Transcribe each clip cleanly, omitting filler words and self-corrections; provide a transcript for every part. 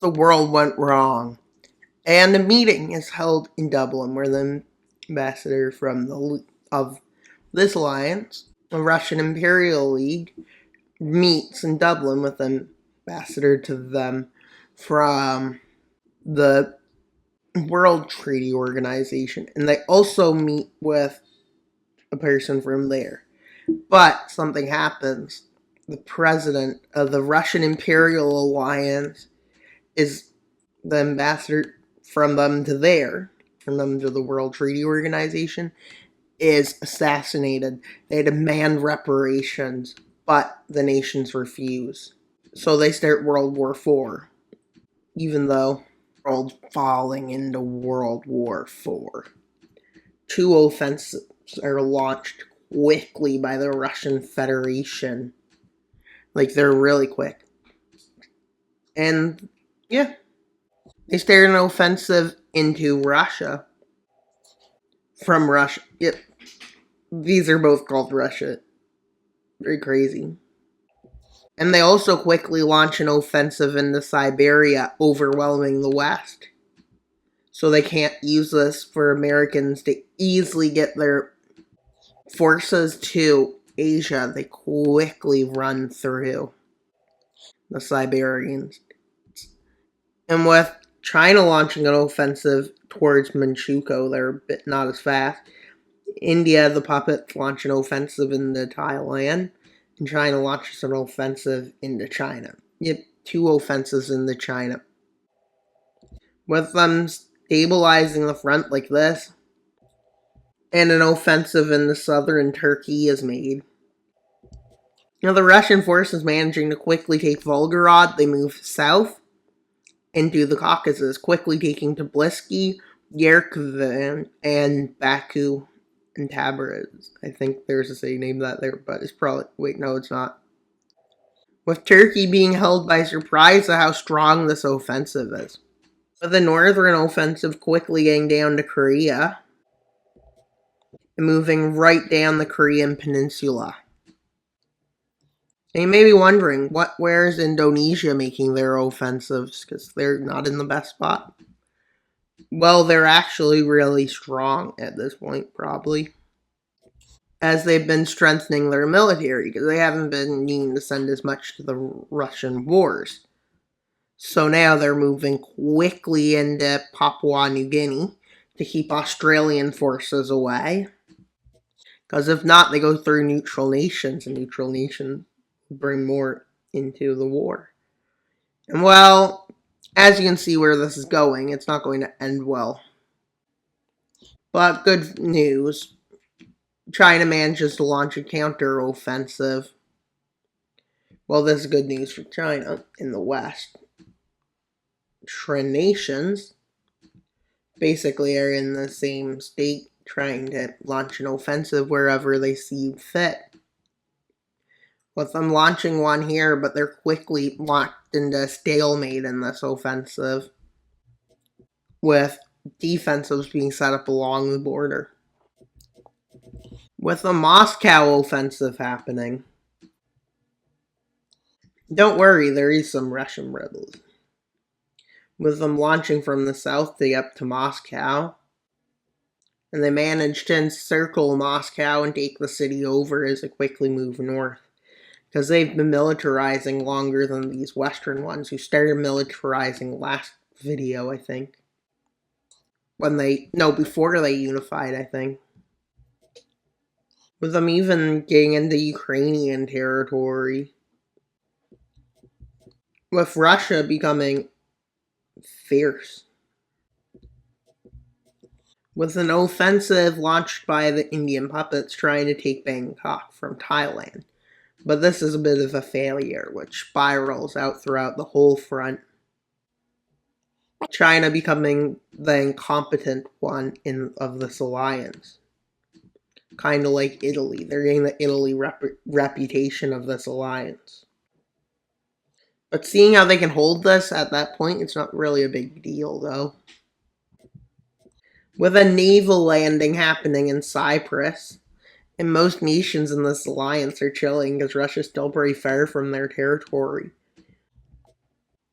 the world went wrong. And a meeting is held in Dublin where the ambassador of this alliance, the Russian Imperial League, meets in Dublin with an ambassador to them from the World Treaty Organization. And they also meet with a person from there. But something happens. The president of the Russian Imperial Alliance is the ambassador from them to the World Treaty Organization, is assassinated. They demand reparations, but the nations refuse. So they start World War IV, even though the world falling into World War IV. Two offensives are launched quickly by the Russian Federation. Like, they're really quick. And, yeah. They start an offensive into Russia. From Russia. Yep. These are both called Russia. Very crazy. And they also quickly launch an offensive into Siberia, overwhelming the West. So they can't use this for Americans to easily get their forces to Asia. They quickly run through the Siberians. And with China launching an offensive towards Manchukuo, they're a bit not as fast. India, the puppets, launch an offensive into Thailand, and China launches an offensive into China. Yep, two offensives into China. With them stabilizing the front like this, and an offensive into southern Turkey is made. Now the Russian forces managing to quickly take Volgograd, they move south into the Caucasus, quickly taking Tbilisi, Yerevan, and Baku and Tabriz. I think there's a city named that there, but it's probably... Wait, no, it's not. With Turkey being held by surprise at how strong this offensive is. With the northern offensive quickly getting down to Korea, and moving right down the Korean peninsula. And you may be wondering, where is Indonesia making their offensives? Because they're not in the best spot. Well, they're actually really strong at this point, probably. As they've been strengthening their military, because they haven't been needing to send as much to the Russian wars. So now they're moving quickly into Papua New Guinea to keep Australian forces away. Because if not, they go through neutral nations, and neutral nations bring more into the war. And well, as you can see where this is going, it's not going to end well. But good news, China manages to launch a counter-offensive. Well, this is good news for China in the West. Nations basically are in the same state, trying to launch an offensive wherever they see fit. With them launching one here, but they're quickly locked into a stalemate in this offensive, with defensives being set up along the border. With the Moscow offensive happening, don't worry, there is some Russian rebels. With them launching from the south to get up to Moscow, and they managed to encircle Moscow and take the city over as they quickly move north. Because they've been militarizing longer than these Western ones, who started militarizing last video, I think. Before they unified, I think. With them even getting into Ukrainian territory. With Russia becoming fierce. With an offensive launched by the Indian puppets trying to take Bangkok from Thailand. But this is a bit of a failure, which spirals out throughout the whole front. China becoming the incompetent one of this alliance. Kind of like Italy. They're getting the Italy reputation of this alliance. But seeing how they can hold this at that point, it's not really a big deal, though. With a naval landing happening in Cyprus, and most nations in this alliance are chilling because Russia's still pretty far from their territory.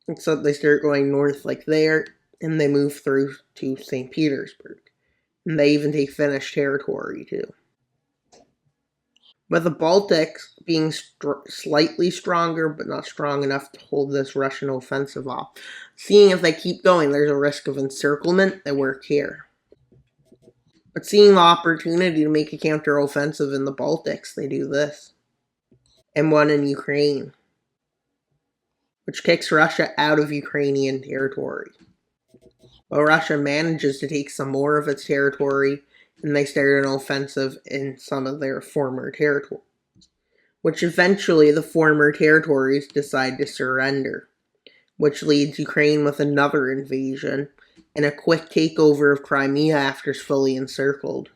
Except they start going north like there, and they move through to St. Petersburg. And they even take Finnish territory too. With the Baltics being slightly stronger, but not strong enough to hold this Russian offensive off. Seeing if they keep going, there's a risk of encirclement. They work here. But seeing the opportunity to make a counteroffensive in the Baltics, they do this. And one in Ukraine, which kicks Russia out of Ukrainian territory. But Russia manages to take some more of its territory, and they start an offensive in some of their former territories, which eventually the former territories decide to surrender, which leads Ukraine with another invasion and a quick takeover of Crimea after it's fully encircled.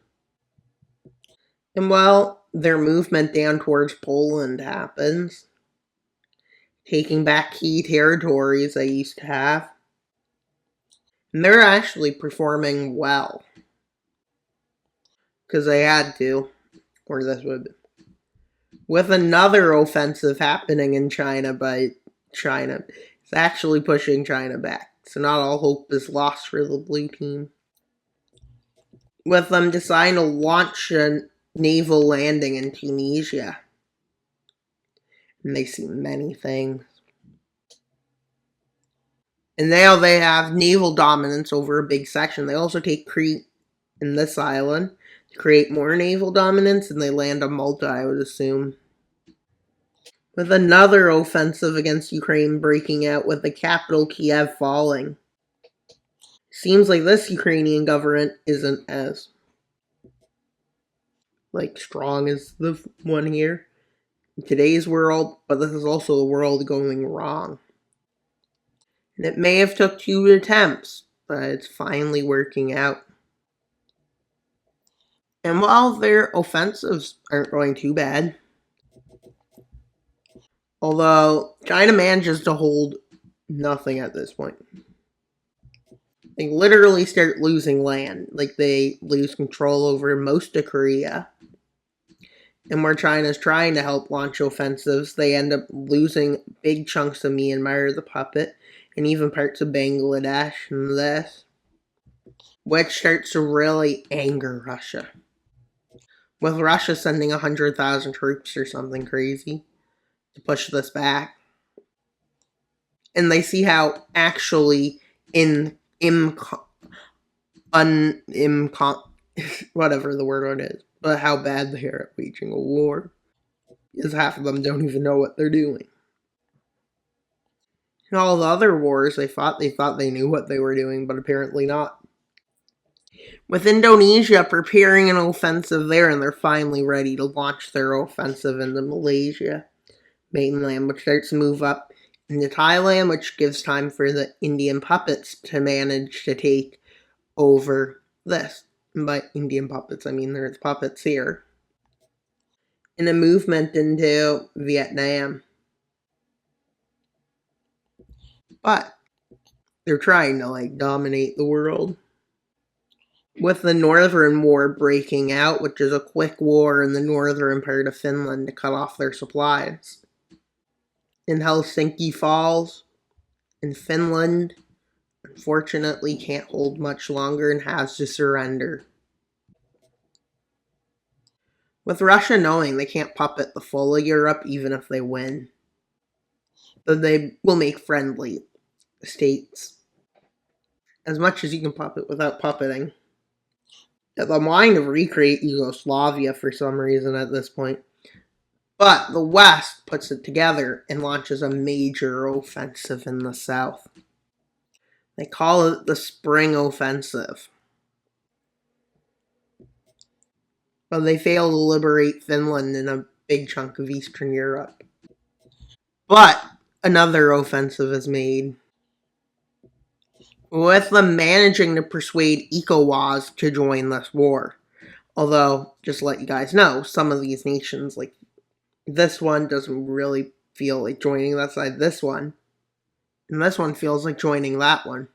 And while their movement down towards Poland happens, taking back key territories they used to have, and they're actually performing well, because they had to, or this would. With another offensive happening in China by China, it's actually pushing China back. So not all hope is lost for the blue team. With them deciding to launch a naval landing in Tunisia. And they see many things. And now they have naval dominance over a big section. They also take Crete in this island to create more naval dominance, and they land on Malta, I would assume. With another offensive against Ukraine breaking out with the capital Kiev falling. Seems like this Ukrainian government isn't as strong as the one here in today's world, but this is also the world going wrong. And it may have took 2 attempts, but it's finally working out. And while their offensives aren't going too bad, although China manages to hold nothing at this point. They literally start losing land. They lose control over most of Korea. And where China's trying to help launch offensives, they end up losing big chunks of Myanmar, the puppet, and even parts of Bangladesh and this, which starts to really anger Russia. With Russia sending 100,000 troops or something crazy to push this back. And they see how actually whatever the word is, but how bad they are at waging a war. Because half of them don't even know what they're doing. In all the other wars they thought they knew what they were doing, but apparently not. With Indonesia preparing an offensive there, and they're finally ready to launch their offensive into Malaysia mainland, which starts to move up into Thailand, which gives time for the Indian puppets to manage to take over this. And by Indian puppets, I mean there's puppets here. In a movement into Vietnam. But they're trying to dominate the world. With the Northern War breaking out, which is a quick war in the northern part of Finland to cut off their supplies. In Helsinki Falls, in Finland, unfortunately can't hold much longer and has to surrender. With Russia knowing they can't puppet the full of Europe even if they win, but they will make friendly states. As much as you can puppet without puppeting. The mind to recreate Yugoslavia for some reason at this point. But the West puts it together and launches a major offensive in the South. They call it the Spring Offensive. But they fail to liberate Finland and a big chunk of Eastern Europe. But another offensive is made, with them managing to persuade ECOWAS to join this war. Although, just to let you guys know, some of these nations, like this one, doesn't really feel like joining that side. This one. And this one feels like joining that one.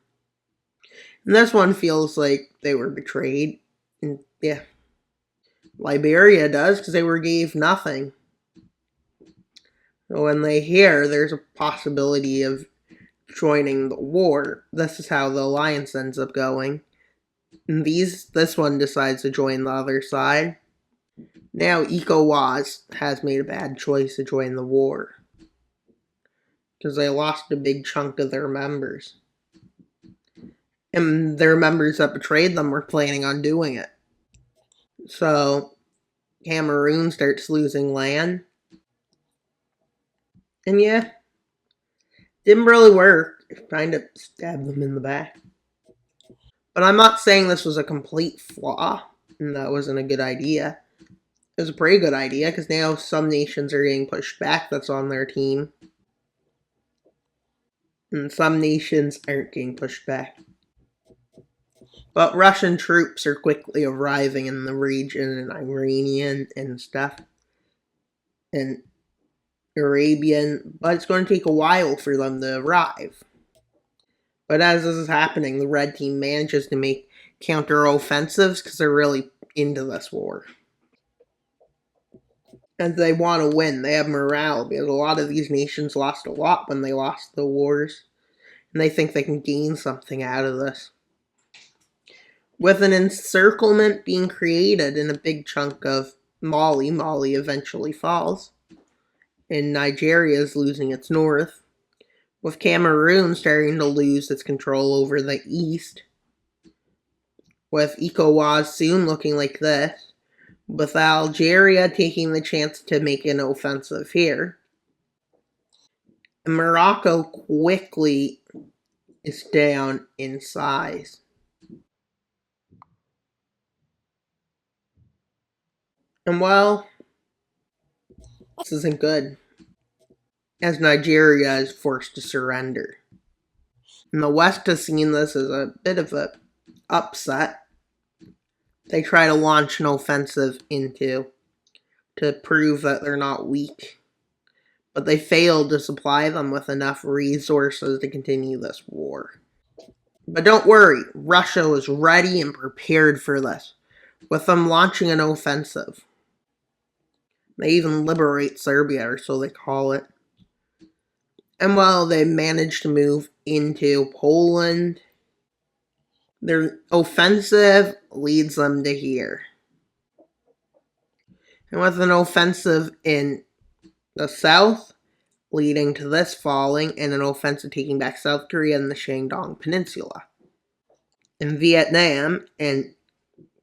And this one feels like they were betrayed. And yeah. Liberia does, because they were gave nothing. So when they hear there's a possibility of joining the war. This is how the alliance ends up going. And this one decides to join the other side. Now ECOWAS has made a bad choice to join the war, because they lost a big chunk of their members. And their members that betrayed them were planning on doing it. So Cameroon starts losing land. And yeah, didn't really work. Kind of stabbed them in the back. But I'm not saying this was a complete flaw and that wasn't a good idea. It was a pretty good idea, because now some nations are getting pushed back that's on their team. And some nations aren't getting pushed back. But Russian troops are quickly arriving in the region, and Iranian and stuff. And Arabian, but it's going to take a while for them to arrive. But as this is happening, the red team manages to make counter-offensives because they're really into this war. And they want to win. They have morale, because a lot of these nations lost a lot when they lost the wars. And they think they can gain something out of this. With an encirclement being created in a big chunk of Mali eventually falls. And Nigeria is losing its north. With Cameroon starting to lose its control over the east. With ECOWAS soon looking like this. With Algeria taking the chance to make an offensive here. And Morocco quickly is down in size. And well, this isn't good, as Nigeria is forced to surrender. And the West has seen this as a bit of an upset. They try to launch an offensive to prove that they're not weak. But they failed to supply them with enough resources to continue this war. But don't worry, Russia was ready and prepared for this, with them launching an offensive. They even liberate Serbia, or so they call it. And while they managed to move into Poland, their offensive leads them to here. And with an offensive in the south, leading to this falling, and an offensive taking back South Korea and the Shandong Peninsula. And Vietnam and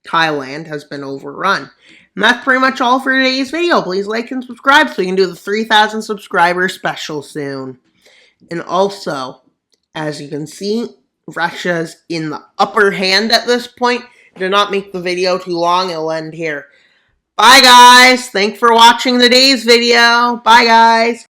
Thailand has been overrun. And that's pretty much all for today's video. Please like and subscribe so we can do the 3,000 subscriber special soon. And also, as you can see, Russia's in the upper hand at this point. Do not make the video too long. It'll end here. Bye, guys. Thanks for watching today's video. Bye, guys.